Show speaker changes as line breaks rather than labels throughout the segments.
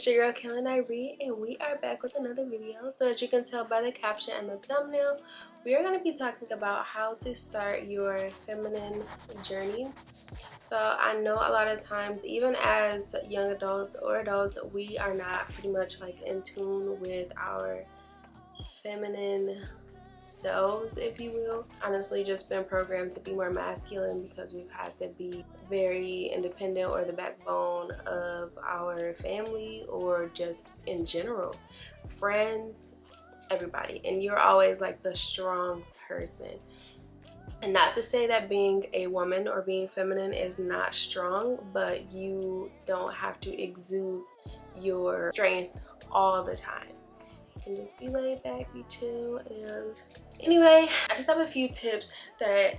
It's your girl Kelly Ny'Ree, and we are back with another video. So as you can tell by the caption and the thumbnail, we are going to be talking about how to start your feminine journey. So I know a lot of times, even as young adults or adults, we are not pretty much like in tune with our feminine selves, if you will. Honestly, just been programmed to be more masculine because we've had to be very independent or the backbone of our family or just in general, friends, everybody. And you're always like the strong person. And not to say that being a woman or being feminine is not strong, but you don't have to exude your strength all the time. And just be laid back, be chill. And anyway, I just have a few tips that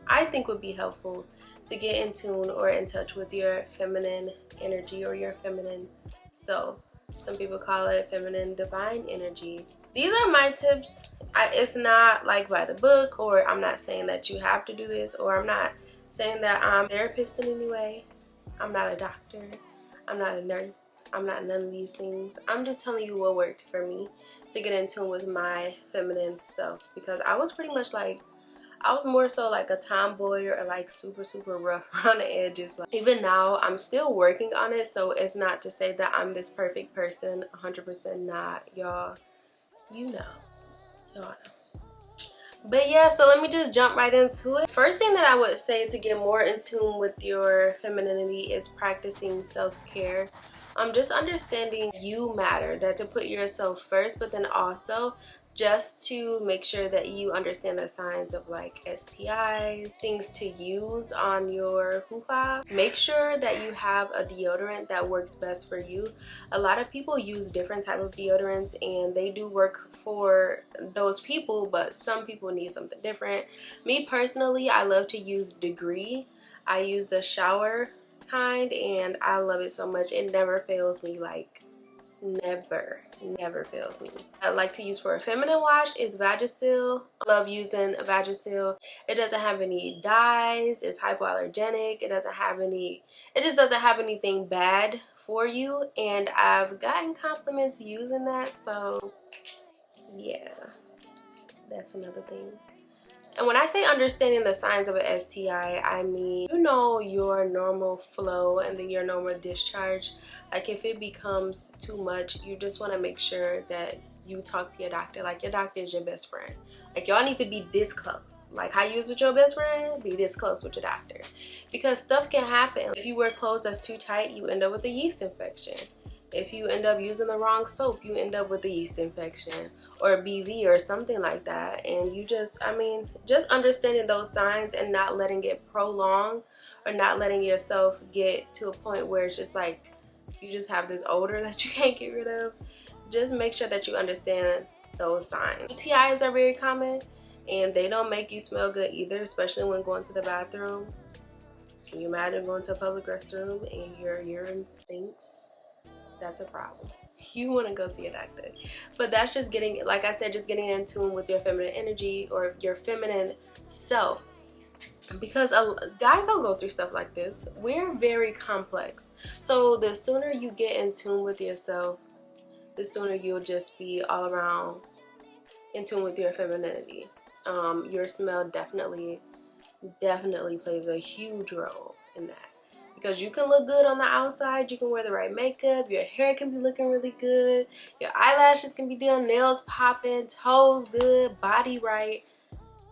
I think would be helpful to get in tune or in touch with your feminine energy or your feminine self. Some people call it feminine divine energy. These are my tips. It's not like by the book, or I'm not saying that you have to do this, or I'm not saying that I'm a therapist in any way. I'm not a doctor. I'm not a nurse. I'm not none of these things. I'm just telling you what worked for me to get in tune with my feminine self, because I was pretty much like, I was more so like a tomboy or like super rough around the edges. Like, even now, I'm still working on it, so it's not to say that I'm this perfect person. 100% not, y'all. You know. Y'all know. But yeah, so let me just jump right into it. First thing that I would say to get more in tune with your femininity is practicing self-care. Just understanding you matter, that to put yourself first, but then also just to make sure that you understand the signs of like STIs, things to use on your hoo-ha. Make sure that you have a deodorant that works best for you. A lot of people use different type of deodorants and they do work for those people, but some people need something different. Me personally, I love to use Degree. I use the shower kind and I love it so much. It never fails me, like never fails me. I like to use for a feminine wash is Vagisil. I love using Vagisil. It doesn't have any dyes, it's hypoallergenic, it just doesn't have anything bad for you, and I've gotten compliments using that, so yeah, that's another thing. And when I say understanding the signs of an STI, I mean, you know, your normal flow and then your normal discharge. Like if it becomes too much, you just want to make sure that you talk to your doctor. Like your doctor is your best friend. Like y'all need to be this close. Like how you use with your best friend, be this close with your doctor. Because stuff can happen. If you wear clothes that's too tight, you end up with a yeast infection. If you end up using the wrong soap, you end up with a yeast infection or a BV or something like that. And you just, just understanding those signs and not letting it prolong or not letting yourself get to a point where it's just like you just have this odor that you can't get rid of. Just make sure that you understand those signs. UTIs are very common and they don't make you smell good either, especially when going to the bathroom. Can you imagine going to a public restroom and your urine stinks? That's a problem. You want to go to your doctor. But that's just getting, like I said, just getting in tune with your feminine energy or your feminine self. Because guys don't go through stuff like this. We're very complex. So the sooner you get in tune with yourself, the sooner you'll just be all around in tune with your femininity. Your smell definitely plays a huge role in that. Because you can look good on the outside, you can wear the right makeup, your hair can be looking really good, your eyelashes can be done, nails popping, toes good, body right,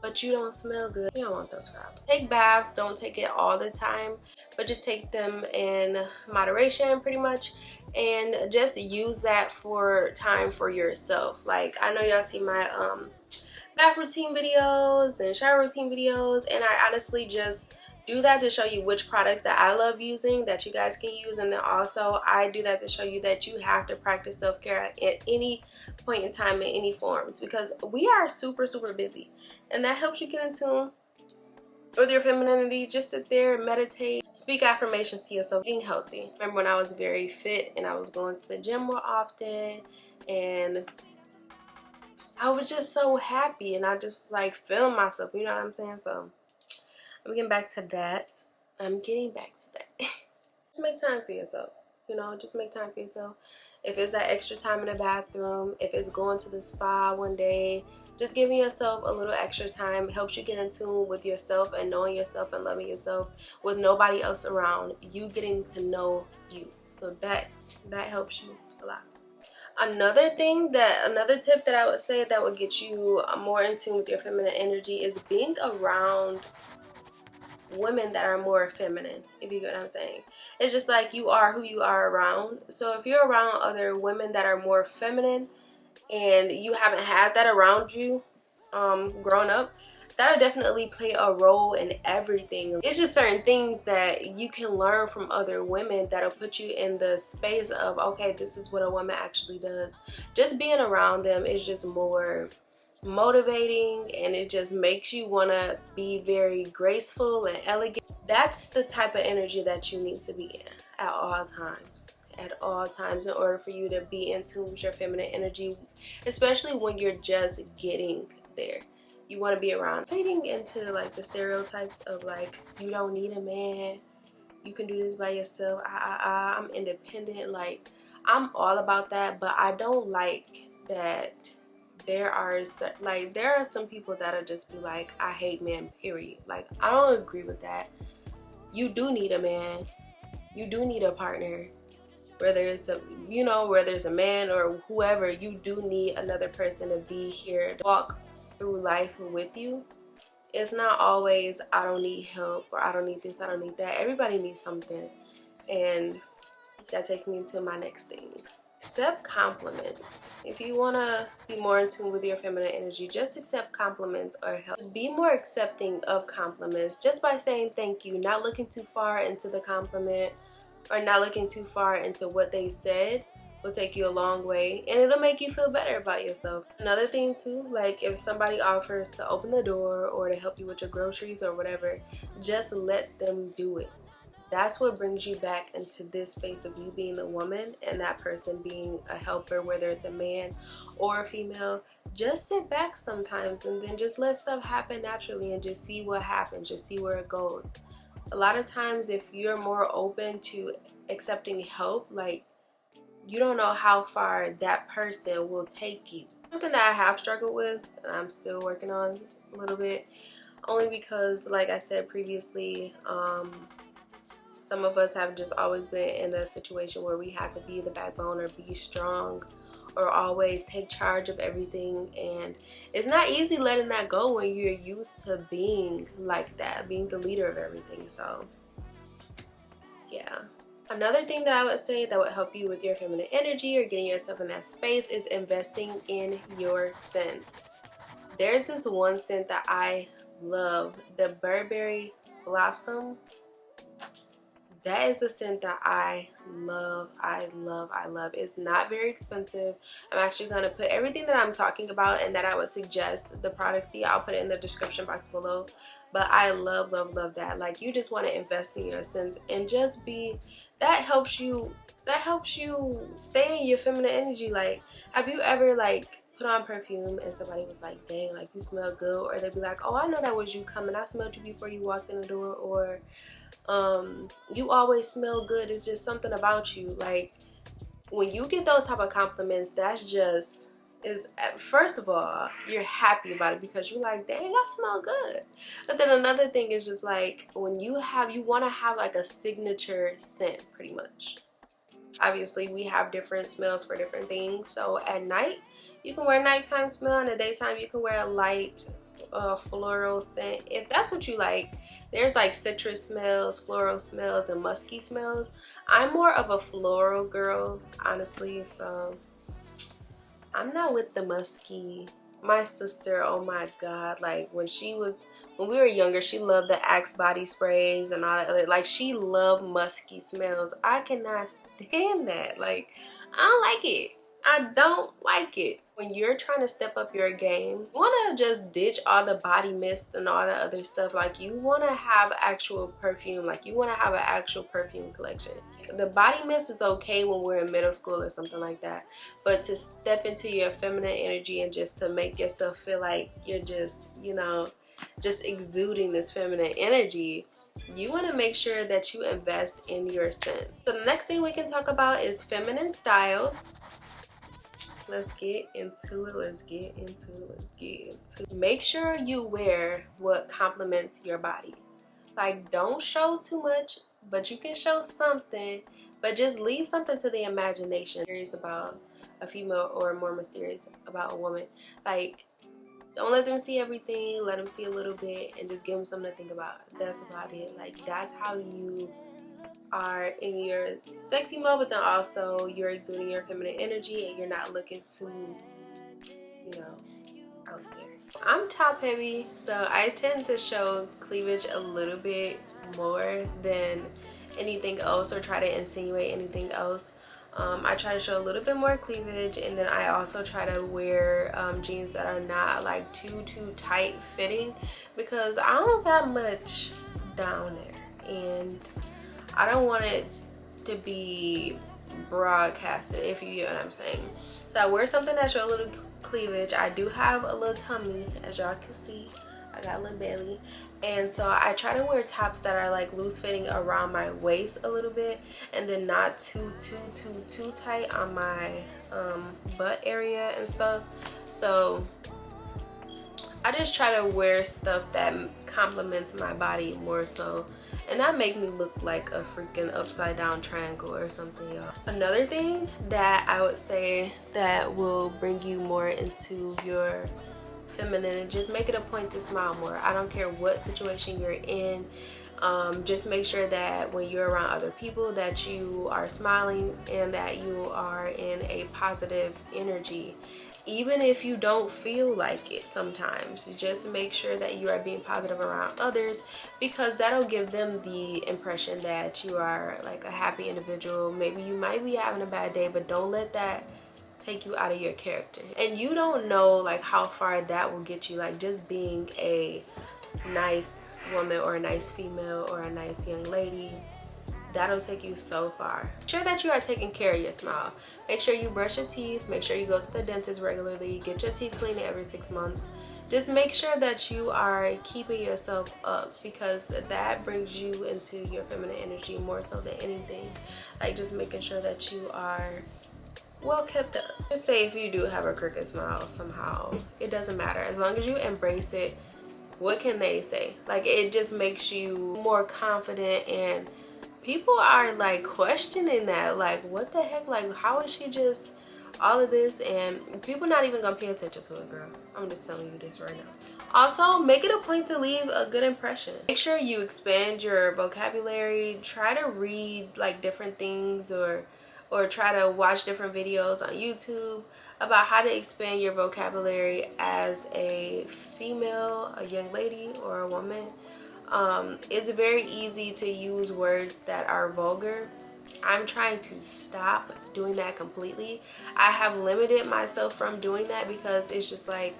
but you don't smell good. You don't want those problems. Take baths, don't take it all the time, but just take them in moderation pretty much, and just use that for time for yourself. Like I know y'all see my bath routine videos and shower routine videos, and I honestly just do that to show you which products that I love using that you guys can use. And then also I do that to show you that you have to practice self-care at any point in time in any forms, because we are super busy, and that helps you get in tune with your femininity. Just sit there, meditate, speak affirmations to yourself, being healthy. Remember when I was very fit and I was going to the gym more often, and I was just so happy and I just like feeling myself, you know what I'm saying? So I'm getting back to that. Just make time for yourself. You know, just make time for yourself. If it's that extra time in the bathroom, if it's going to the spa one day, just giving yourself a little extra time helps you get in tune with yourself and knowing yourself and loving yourself with nobody else around. You getting to know you. So that helps you a lot. Another tip that I would say that would get you more in tune with your feminine energy is being around women that are more feminine, if you get what I'm saying. It's just like you are who you are around. So if you're around other women that are more feminine and you haven't had that around you growing up, that'll definitely play a role in everything. It's just certain things that you can learn from other women that'll put you in the space of, okay, this is what a woman actually does. Just being around them is just more motivating, and it just makes you want to be very graceful and elegant. That's the type of energy that you need to be in at all times. At all times, in order for you to be in tune with your feminine energy, especially when you're just getting there. You want to be around. Fading into like the stereotypes of like, you don't need a man, you can do this by yourself, I'm independent. Like, I'm all about that, but I don't like that there are some people that'll just be like, I hate men, period. Like, I don't agree with that. You do need a man, you do need a partner, whether it's a, you know, whether it's a man or whoever. You do need another person to be here to walk through life with you. It's not always, I don't need help, or I don't need this, I don't need that. Everybody needs something. And that takes me into my next thing. Accept compliments. If you want to be more in tune with your feminine energy, just accept compliments or help. Just be more accepting of compliments just by saying thank you, not looking too far into the compliment or not looking too far into what they said will take you a long way, and it'll make you feel better about yourself. Another thing too, like if somebody offers to open the door or to help you with your groceries or whatever, just let them do it. That's what brings you back into this space of you being the woman and that person being a helper, whether it's a man or a female. Just sit back sometimes and then just let stuff happen naturally and just see what happens, just see where it goes. A lot of times if you're more open to accepting help, like, you don't know how far that person will take you. Something that I have struggled with and I'm still working on just a little bit, only because, like I said previously, some of us have just always been in a situation where we have to be the backbone or be strong or always take charge of everything, and it's not easy letting that go when you're used to being like that, being the leader of everything. So yeah. Another thing that I would say that would help you with your feminine energy or getting yourself in that space is investing in your scents. There's this one scent that I love, the Burberry Blossom. That is a scent that I love. It's not very expensive. I'm actually going to put everything that I'm talking about and that I would suggest, the products to you, I'll put it in the description box below. But I love that. Like, you just want to invest in your scents and just be, that helps you stay in your feminine energy. Like, have you ever like put on perfume and somebody was like, dang, like you smell good? Or they'd be like, oh, I know that was you coming, I smelled you before you walked in the door. Or you always smell good, it's just something about you. Like, when you get those type of compliments, that's just, is, first of all, you're happy about it because you're like, dang, I smell good. But then another thing is just like, when you want to have like a signature scent, pretty much. Obviously we have different smells for different things. So at night you can wear a nighttime smell, in the daytime you can wear a light floral scent if that's what you like. There's like citrus smells, floral smells, and musky smells. I'm more of a floral girl, honestly, so I'm not with the musky. My sister, oh my god, like when we were younger, she loved the Axe body sprays and all that other, like she loved musky smells. I cannot stand that. Like, I don't like it. I don't like it. When you're trying to step up your game, you want to just ditch all the body mist and all that other stuff. Like, you want to have actual perfume. Like, you want to have an actual perfume collection. The body mist is okay when we're in middle school or something like that, but to step into your feminine energy and just to make yourself feel like you're just, you know, just exuding this feminine energy, you want to make sure that you invest in your scent. So the next thing we can talk about is feminine styles. Let's get into it. Let's get into it. Let's get into it. Make sure you wear what complements your body. Like, don't show too much, but you can show something, but just leave something to the imagination. Serious about a female or more mysterious about a woman. Like, don't let them see everything, let them see a little bit, and just give them something to think about. That's about it. Like, that's how you are in your sexy mode, but then also you're exuding your feminine energy and you're not looking too, you know, out there. I'm top heavy, so I tend to show cleavage a little bit more than anything else, or try to insinuate anything else. I try to show a little bit more cleavage, and then I also try to wear jeans that are not like too tight fitting, because I don't got much down there and I don't want it to be broadcasted, if you get what I'm saying. So I wear something that shows a little cleavage. I do have a little tummy, as y'all can see. I got a little belly, and so I try to wear tops that are like loose fitting around my waist a little bit, and then not too tight on my butt area and stuff. So I just try to wear stuff that complements my body more so, and not make me look like a freaking upside down triangle or something, y'all. Another thing that I would say that will bring you more into your feminine, and just make it a point to smile more. I don't care what situation you're in. Just make sure that when you're around other people that you are smiling and that you are in a positive energy. Even if you don't feel like it sometimes, just make sure that you are being positive around others, because that'll give them the impression that you are like a happy individual. Maybe you might be having a bad day, but don't let that take you out of your character. And you don't know like how far that will get you, like just being a nice woman or a nice female or a nice young lady. That'll take you so far. Make sure that you are taking care of your smile. Make sure you brush your teeth. Make sure you go to the dentist regularly. Get your teeth cleaned every 6 months. Just make sure that you are keeping yourself up, because that brings you into your feminine energy more so than anything. Like just making sure that you are well kept up. Just say if you do have a crooked smile somehow, it doesn't matter. As long as you embrace it, what can they say? Like, it just makes you more confident, and people are like questioning that, like what the heck, like how is she just all of this, and people not even gonna pay attention to it, girl. I'm just telling you this right now. Also, make it a point to leave a good impression. Make sure you expand your vocabulary. Try to read like different things, or try to watch different videos on YouTube about how to expand your vocabulary as a female, a young lady, or a woman. It's very easy to use words that are vulgar. I'm trying to stop doing that completely. I have limited myself from doing that, because it's just like,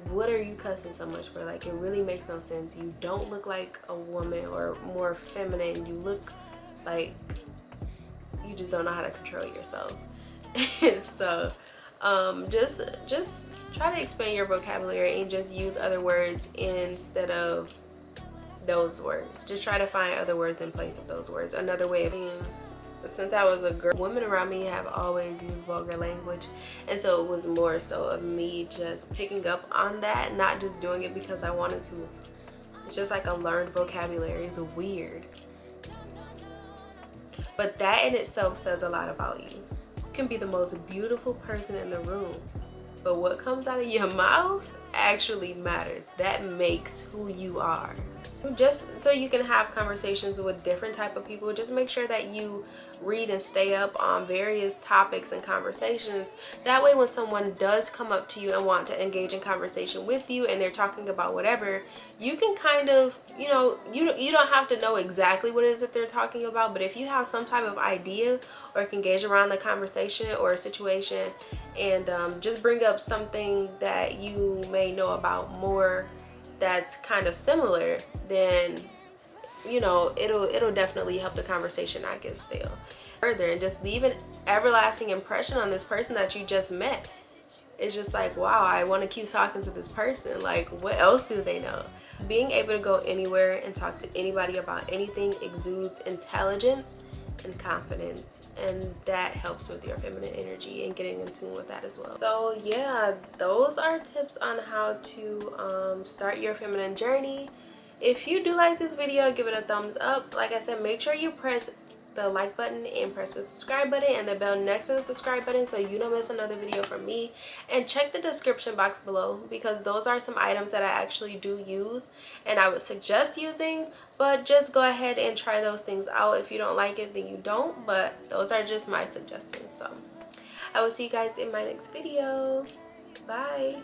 what are you cussing so much for? Like, it really makes no sense. You don't look like a woman or more feminine. You look like you just don't know how to control yourself. So just try to expand your vocabulary and just use other words instead of those words. Just try to find other words in place of those words. Another way of being, since I was a girl, women around me have always used vulgar language, and so it was more so of me just picking up on that, not just doing it because I wanted to. It's just like a learned vocabulary. It's weird, but that in itself says a lot about you. You can be the most beautiful person in the room, but what comes out of your mouth actually matters. That makes who you are. Just so you can have conversations with different type of people, just make sure that you read and stay up on various topics and conversations. That way when someone does come up to you and want to engage in conversation with you, and they're talking about whatever, you can kind of, you know, you don't have to know exactly what it is that they're talking about, but if you have some type of idea or can gauge around the conversation or a situation, and just bring up something that you may know about more that's kind of similar, then you know it'll definitely help the conversation not get stale further, and just leave an everlasting impression on this person that you just met. it's just like, wow, I want to keep talking to this person. Like, what else do they know? Being able to go anywhere and talk to anybody about anything exudes intelligence and confidence, and that helps with your feminine energy and getting in tune with that as well. So yeah, those are tips on how to start your feminine journey. If you do like this video, give it a thumbs up. Like I said, make sure you press the like button and press the subscribe button and the bell next to the subscribe button so you don't miss another video from me. And check the description box below, because those are some items that I actually do use and I would suggest using, but just go ahead and try those things out. If you don't like it, then you don't, but those are just my suggestions. So I will see you guys in my next video. Bye.